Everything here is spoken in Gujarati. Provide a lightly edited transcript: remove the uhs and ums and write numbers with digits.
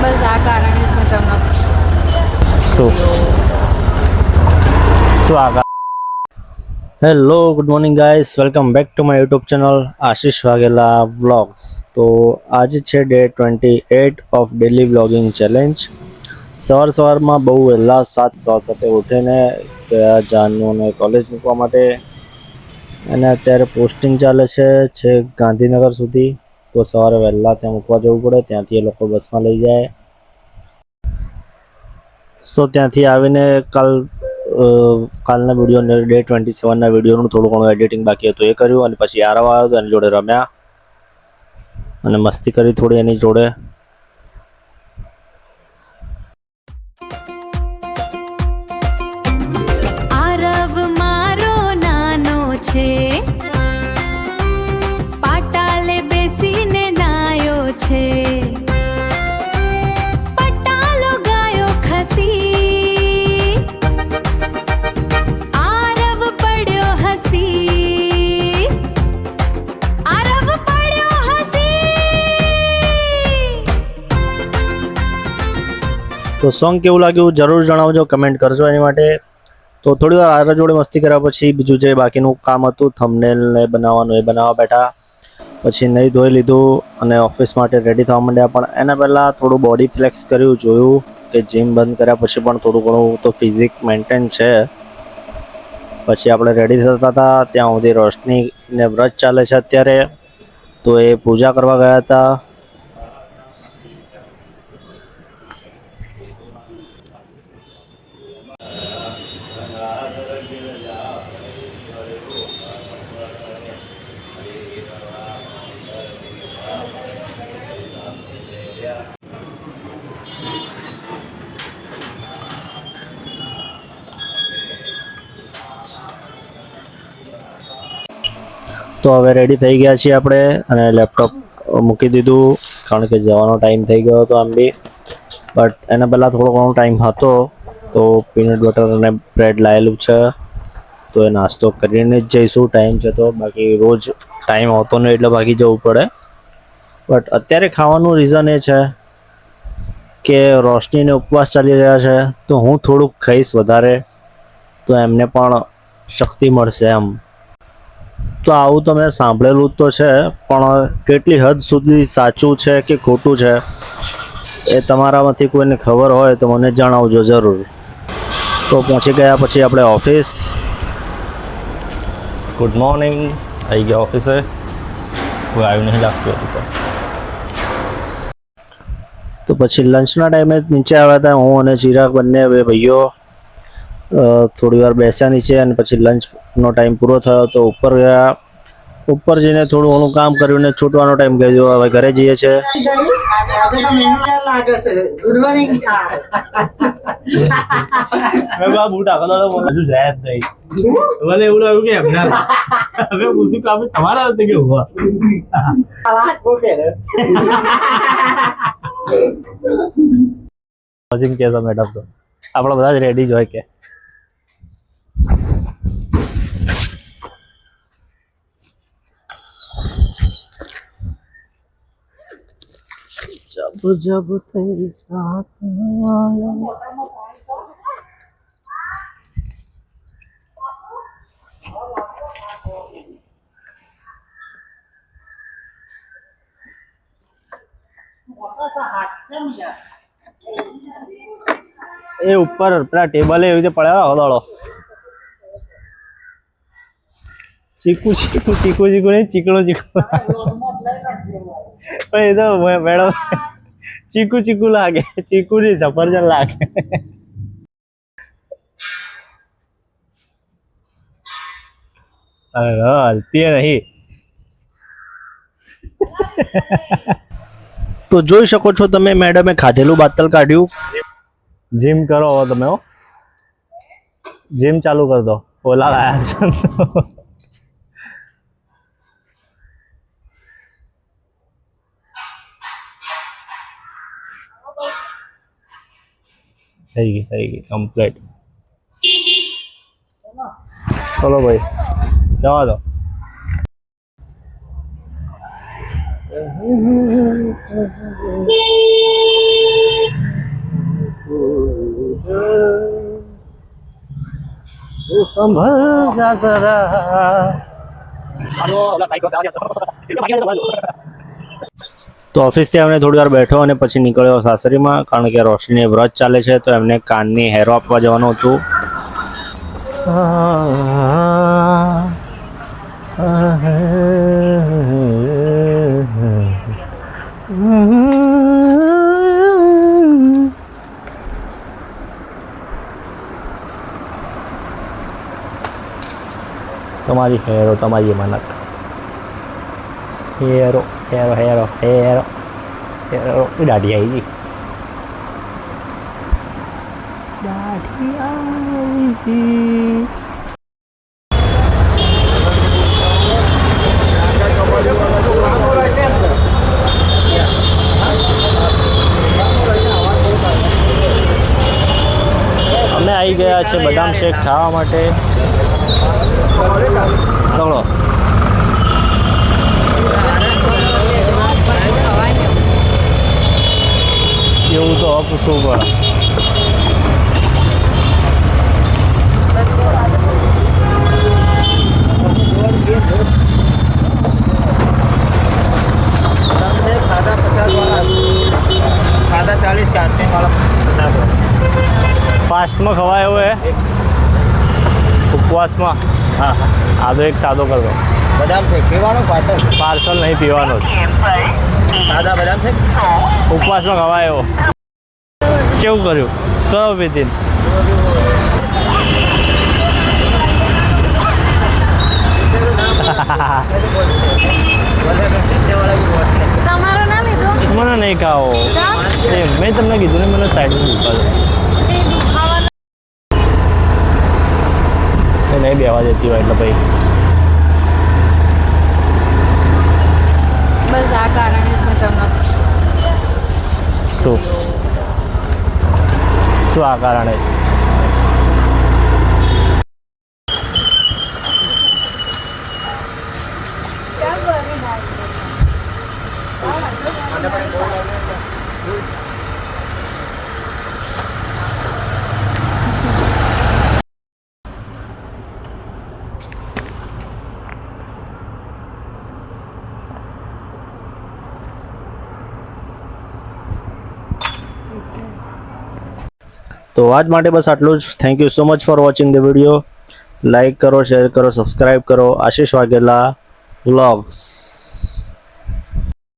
બસ આ કારણે જ મેં તમને શું આગળ. Hello, good morning guys, welcome back to my YouTube channel Ashish Vaghela vlogs. તો આજે છે day 28 of daily vlogging challenge. સવારમાં બહુ વહેલા 7:07 ઉઠીને ગયા જાનુને કોલેજ મૂકવા માટે, અને અત્યારે પોસ્ટિંગ ચાલે છે ગાંધીનગર સુધી. તો સવારે વહેલા ત્યાં મૂકવા જવું પડે, ત્યાંથી એ લોકો બસમાં લઈ જાય. સો ત્યાંથી આવીને કાલના વિડીયો ડે 27ના વિડીયોનું થોડું ઘણું એડિટિંગ બાકી હતું એ કર્યું, અને પછી આરવ આવ્યો તો એની જોડે રમ્યા અને મસ્તી કરી થોડી એની જોડે. આરવ મારો નાનો છે, પાટાલે બેસીને નાયો છે, પટાલો ગાયો ખસી, આરવ પડ્યો હસી, આરવ પડ્યો હસી. તો સોંગ કેવું લાગ્યું જરૂર જણાવજો, કમેન્ટ કરજો એની માટે. તો થોડી વાર આરવ જોડે મસ્તી કર્યા પછી બીજું જે બાકીનું કામ હતું થંબનેલ ને બનાવવાનું એ બનાવવા બેઠા. પછી નહીં ધોઈ લીધું અને ઓફિસ માટે રેડી થવા માંડ્યા. પણ એના પહેલાં થોડું બોડી ફ્લેક્સ કર્યું, જોયું કે જીમ બંધ કર્યા પછી પણ થોડું ઘણું તો ફિઝિક મેન્ટેન છે. પછી આપણે રેડી થતા હતા ત્યાં સુધી રોશનીને વ્રત ચાલે છે અત્યારે, તો એ પૂજા કરવા ગયા હતા. તો હવે રેડી થઈ ગયા છીએ આપણે, અને લેપટોપ મૂકી દીધું કારણ કે જવાનો ટાઈમ થઈ ગયો હતો આમ બી. બટ એના પહેલાં થોડો ઘણો ટાઈમ હતો તો પીનટ બટર અને બ્રેડ લાવેલું છે, તો એ નાસ્તો કરીને જ જઈશું. ટાઈમ છે તો, બાકી રોજ ટાઈમ આવતો નહીં એટલે બાકી જવું પડે. બટ અત્યારે ખાવાનું રીઝન એ છે કે રોશનીને ઉપવાસ ચાલી રહ્યા છે, તો હું થોડુંક ખાઈશ વધારે, તો એમને પણ શક્તિ મળશે એમ. તો આવું તો મેં સાંભળેલું તો છે, પણ કેટલી હદ સુધી સાચું છે કે ખોટું છે એ તમારામાંથી કોઈને ખબર હોય તો મને જણાવજો જરૂર. તો પહોંચી ગયા પછી આપણે ઓફિસ. ગુડ મોર્નિંગ, આવી ગયા ઓફિસે. કોઈ આવ્યું નહીં લાગતું હતું તો પછી લંચના ટાઈમે નીચે આવ્યા હતા હું અને ચિરાગ, બંને બે ભાઈઓ. થોડી વાર બેસ્યા નીચે, અને પછી લંચનો ટાઈમ પૂરો થયો તો ઉપર ગયા. ઉપર જઈને થોડું ઘણું કામ કર્યું ને છૂટવાનો ટાઈમ ગયો. હવે ઘરે જઈએ છીએ. બૂટ આગળ હજુ જાય જ નહીં. મને એવું લાગ્યું કે એમના હવે પૂછું કામ તમારા હતું કે હોવા કે મેડમ તો આપણા બધા જ રેડી જ હોય કે जब जब तेरे साथ में आया. એ ઉપર પેલા ટેબલે એવી રીતે પડ્યા હલાળો. ચીકુ ચીકુ ચીકુ ચીકુ નહીં, ચીકણો ચીકુ. પણ એ તો મેડમ ચીકુ ચીકુ લાગે, ચીકુ નહીં સફરજન લાગે. હલતી નહીં. તો જોઈ શકો છો તમે, મેડમે ખાધેલું બાતલ કાઢ્યું. જીમ કરો હવે તમે, હો જીમ ચાલુ કરી દો. ઓલા લાયા છે થઈ ગઈ કમ્પ્લીટ. ચલો ભાઈ જવા દો. સંભળ જા જરા. તો ઓફિસથી અમને થોડી વાર બેઠો અને પછી નીકળ્યો સાસરીમાં, કારણ કે રોશનીને વ્રત ચાલે છે તો એમને કાનની હેરો આપવા જવાનું હતું. તમારી હેરો, તમારી મહેનત. હેરો હેરો હેરો હેરો હેરો દાઢી આવી ગઈ. દાઢી આવી ગઈ. અમે આવી ગયા છે બદામ શેક ખાવા માટે. ચલો. એવું તો પૂછવું પડે. सादा 40 का 80 वाला 50 ફાસ્ટમાં ખવાય એવું હે ઉપવાસમાં. हाँ हाँ આ તો એક સાદો કરો. बादाम से पीवानो पार्सल પાર્સલ નહીં પીવાનો જ. सादा बादाम से ઉપવાસમાં ખવાય એવો. કેવું કર્યું કરો પીતીન. તમારું નામ લીધું મને નહીં ખાવો. એ મેં તમને કીધું ને, મને સાઈડમાં મૂકવા દો. એ દુખાવાનું એ નહીં બેવા દેતી હોય એટલે ભાઈ. બસ આ કારણે જ મેં તમને શું શું આ કારણે? તો આજ માટે બસ આટલું જ. Thank you so much for watching the video. Like કરો, શેર કરો, સબસ્ક્રાઈબ કરો. આશીષ વાઘેલા વ્લોગ્સ.